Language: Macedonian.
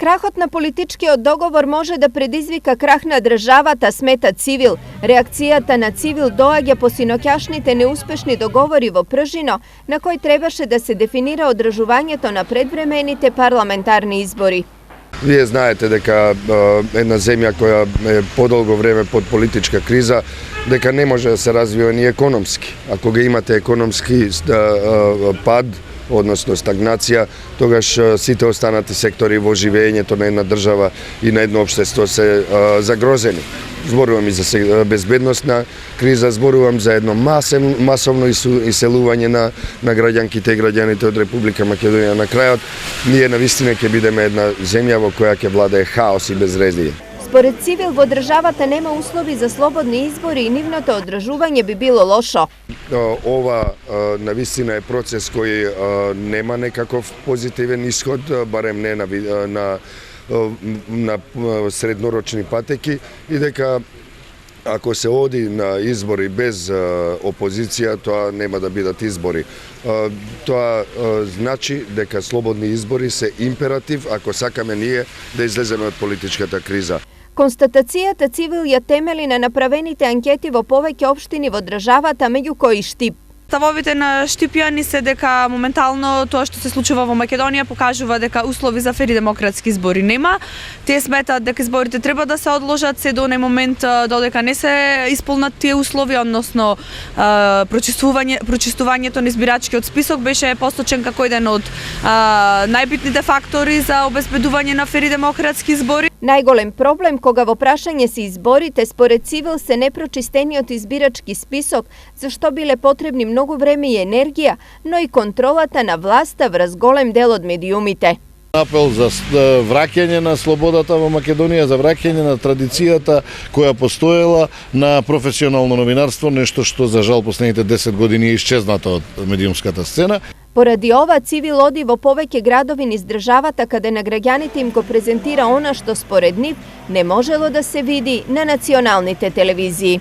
Крахот на политичкиот договор може да предизвика крах на државата, смета Цивил. Реакцијата на Цивил доаѓа по синоќашните неуспешни договори во Пржино, на кој требаше да се дефинира одржувањето на предвремените парламентарни избори. Вие знаете дека една земја која е подолго време под политичка криза, дека не може да се развива ни економски. Ако ga имате економски пад, односно стагнација, тогаш сите останати сектори во живеењето на една држава и на едно општество се загрозени. Зборувам и за безбедносна криза, зборувам за едно масовно иселување на граѓанките и граѓаните од Република Македонија. На крајот, ние навистина ќе бидеме една земја во која ќе владее хаос и безредие. Според Цивил, во државата нема услови за слободни избори и нивното одржување би било лошо. Ова навистина е процес кој нема некаков позитивен исход, барем не на среднорочни патеки, и дека ако се оди на избори без опозиција, тоа нема да бидат избори. Тоа значи дека слободни избори се императив ако сакаме ние да излеземе од политичката криза. Констатацијата Цивил ја темели на направените анкети во повеќе општини во државата, меѓу кои Штип. Ставовите на Штипјани се дека моментално тоа што се случува во Македонија покажува дека услови за фери демократски избори нема. Тие сметаат дека изборите треба да се одложат се до оној момент додека не се исполнат тие услови, односно прочистувањето на избирачкиот список беше посочен како еден од најбитните фактори за обезбедување на фери демократски избори. Најголем проблем кога во прашање се изборите, според Цивил, се непрочистениот избирачки список, зашто биле потребни многу време и енергија, но и контролата на власта врз голем дел од медиумите. Апел за враќање на слободата во Македонија, за враќање на традицијата која постоела на професионално новинарство, нешто што за жал последните 10 години е исчезнато од медиумската сцена. Поради ова, Цивил оди во повеќе градови низ државата каде на граѓаните им го презентира она што според нив не можело да се види на националните телевизии.